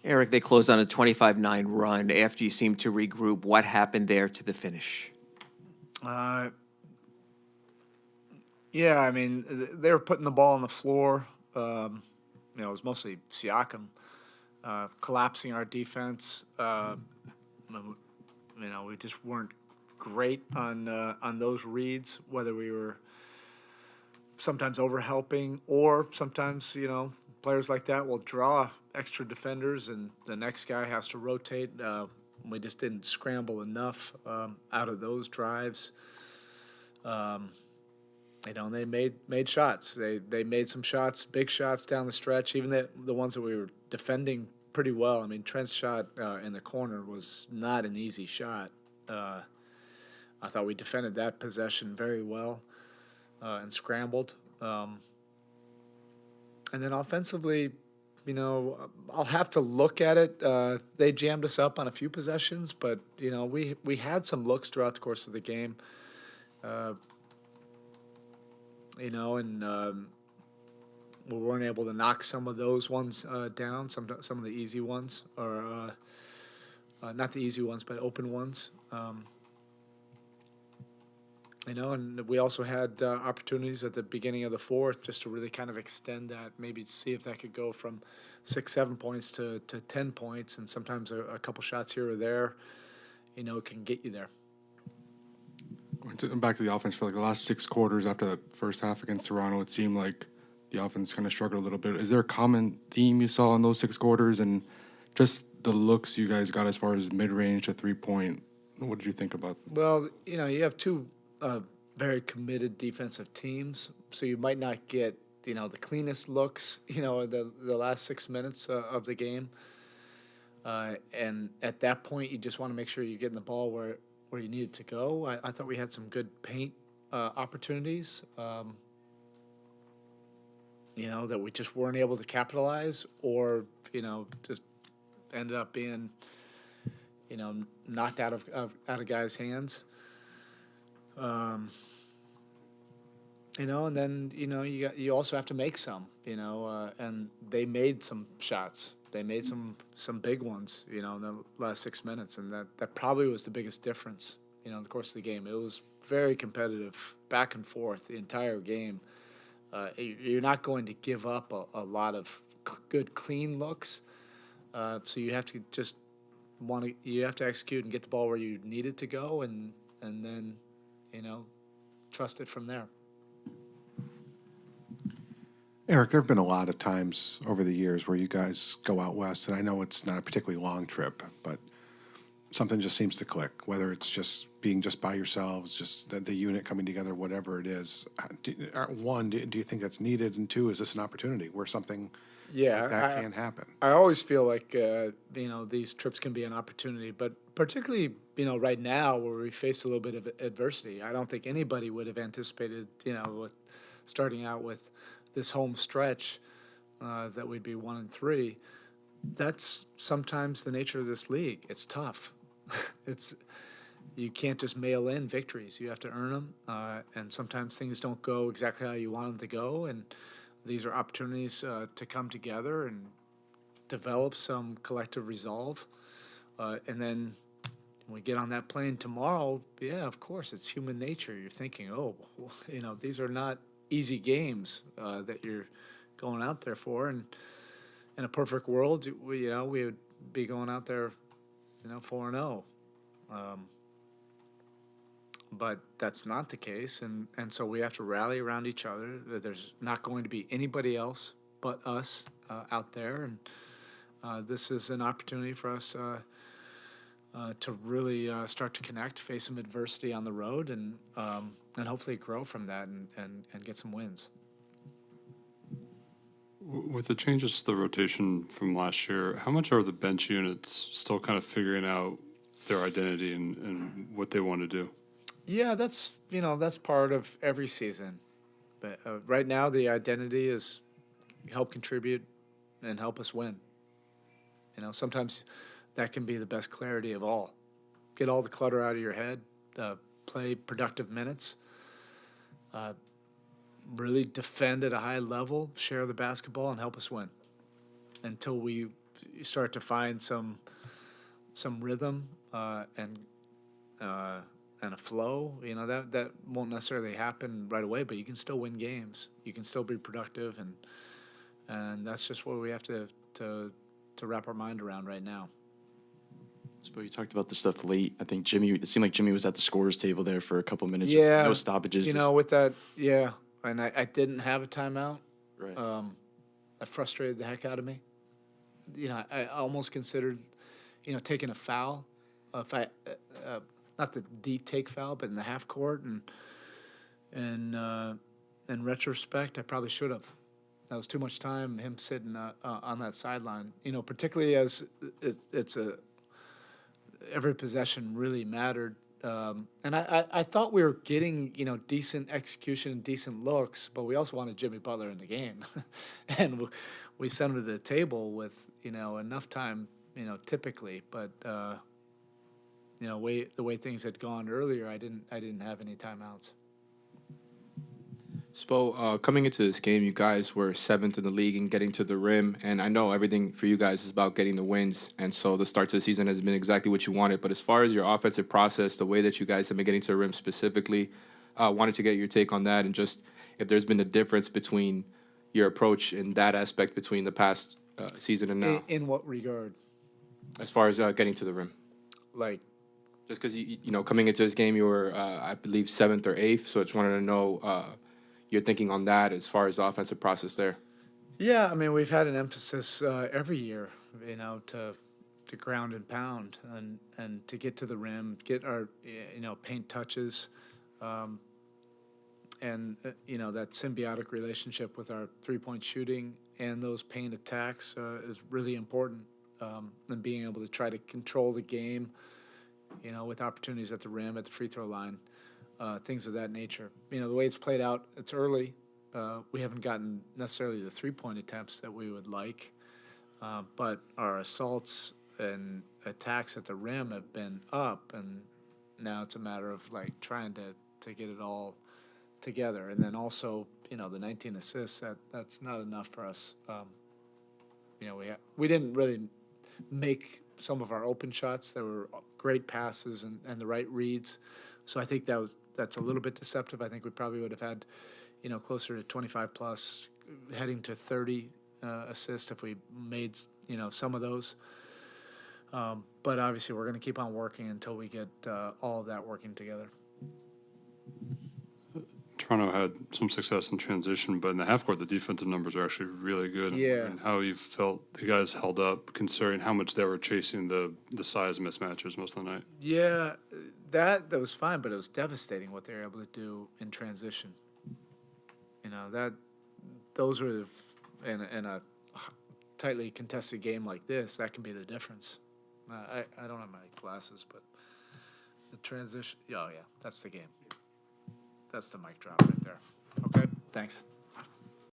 Eric, they closed on a 25-9 run after you seemed to regroup. What happened there to the finish? Uh, yeah, I mean, they were putting the ball on the floor. It was mostly Siakam collapsing our defense. We just weren't great on those reads, whether we were sometimes overhelping or sometimes, players like that will draw extra defenders and the next guy has to rotate. We just didn't scramble enough out of those drives. And they made shots. They made some shots, big shots down the stretch. Even the ones that we were defending pretty well. I mean, Trent's shot in the corner was not an easy shot. Uh, I thought we defended that possession very well and scrambled. And then offensively, I'll have to look at it. They jammed us up on a few possessions, but we had some looks throughout the course of the game. Uh, and we weren't able to knock some of those ones down, some of the easy ones, or not the easy ones, but open ones. And we also had opportunities at the beginning of the fourth just to really kind of extend that, maybe see if that could go from 6, 7 points to 10 points, and sometimes a couple shots here or there, can get you there. Back to the offense for like the last 6 quarters after that first half against Toronto, it seemed like the offense kind of struggled a little bit. Is there a common theme you saw in those 6 quarters and just the looks you guys got as far as mid range to 3 point? What did you think about them? Well, you have two very committed defensive teams, so you might not get the cleanest looks the last 6 minutes of the game, and at that point you just want to make sure you're getting the ball where you need it to go. I thought we had some good paint opportunities, that we just weren't able to capitalize, or just ended up being knocked out of guys' hands. And then you also have to make some, and they made some shots. They made some big ones, in the last 6 minutes, and that probably was the biggest difference, in the course of the game. It was very competitive, back and forth the entire game. You're not going to give up a lot of good, clean looks, so you have to just you have to execute and get the ball where you need it to go, and then trust it from there. Eric, there have been a lot of times over the years where you guys go out west, and I know it's not a particularly long trip, but something just seems to click, whether it's just being just by yourselves, just the unit coming together, whatever it is. One, do you think that's needed? And two, is this an opportunity where something like that Yeah, can happen? I always feel like these trips can be an opportunity, but particularly right now where we face a little bit of adversity. I don't think anybody would have anticipated starting out with this home stretch that we'd be 1-3. That's sometimes the nature of this league. It's tough. it's You can't just mail in victories. You have to earn them, and sometimes things don't go exactly how you want them to go. And these are opportunities to come together and develop some collective resolve. And then when we get on that plane tomorrow, yeah, of course, it's human nature. You're thinking, oh, these are not easy games that you're going out there for. And in a perfect world, we would be going out there, 4-0. But that's not the case, and so we have to rally around each other. There's not going to be anybody else but us out there, and this is an opportunity for us to really start to connect, face some adversity on the road, and hopefully grow from that and get some wins. With the changes to the rotation from last year, how much are the bench units still kind of figuring out their identity and what they want to do? Yeah, that's part of every season. But right now, the identity is help contribute and help us win. Sometimes that can be the best clarity of all. Get all the clutter out of your head. Play productive minutes. Really defend at a high level. Share the basketball and help us win. Until we, you start to find some rhythm and a flow. You know, that won't necessarily happen right away, but you can still win games. You can still be productive, and that's just what we have to wrap our mind around right now. So you talked about the stuff late. I think it seemed like Jimmy was at the scorer's table there for a couple minutes. Yeah, Just no stoppages. You just, know, with that, yeah, and I didn't have a timeout. right. That frustrated the heck out of me. You know, I almost considered, you know, taking a foul, if I, not the take foul, but in the half court, and in retrospect, I probably should have. That was too much time, him sitting on that sideline. You know, particularly as it's every possession really mattered. And I thought we were getting, you know, decent execution and decent looks, but we also wanted Jimmy Butler in the game. And we sent him to the table with, you know, enough time, you know, typically. But, you know, the way things had gone earlier, I didn't have any timeouts. Spo, coming into this game, you guys were 7th in the league and getting to the rim, and I know everything for you guys is about getting the wins, and so the start to the season has been exactly what you wanted. But as far as your offensive process, the way that you guys have been getting to the rim specifically, wanted to get your take on that, and just if there's been a difference between your approach in that aspect between the past season and now, In what regard? as far as getting to the rim. Like, Just because you know, coming into this game, you were I believe 7th or 8th, so I just wanted to know your thinking on that as far as the offensive process there. yeah, I mean, we've had an emphasis every year, you know, to ground and pound and to get to the rim, get our, you know, paint touches, and, you know, that symbiotic relationship with our three-point shooting and those paint attacks is really important, and being able to try to control the game, you know, with opportunities at the rim, at the free throw line. Things of that nature. You know, the way it's played out, it's early. We haven't gotten necessarily the three-point attempts that we would like, but our assaults and attacks at the rim have been up, and now it's a matter of like trying to get it all together. And then also, you know, the 19 assists, that's not enough for us. You know, we didn't really make some of our open shots. There were great passes and the right reads. So I think that's a little bit deceptive. I think we probably would have had, you know, closer to 25 plus, heading to 30 assists if we made, you know, some of those. But obviously we're going to keep on working until we get all of that working together. Toronto had some success in transition, but in the half court, the defensive numbers are actually really good. Yeah. And how you felt the guys held up, considering how much they were chasing the size mismatches most of the night. Yeah, that was fine, but it was devastating what they were able to do in transition. You know, those were in a tightly contested game like this, that can be the difference. I don't have my glasses, but the transition. Oh yeah, that's the game. That's the mic drop right there. Okay, thanks.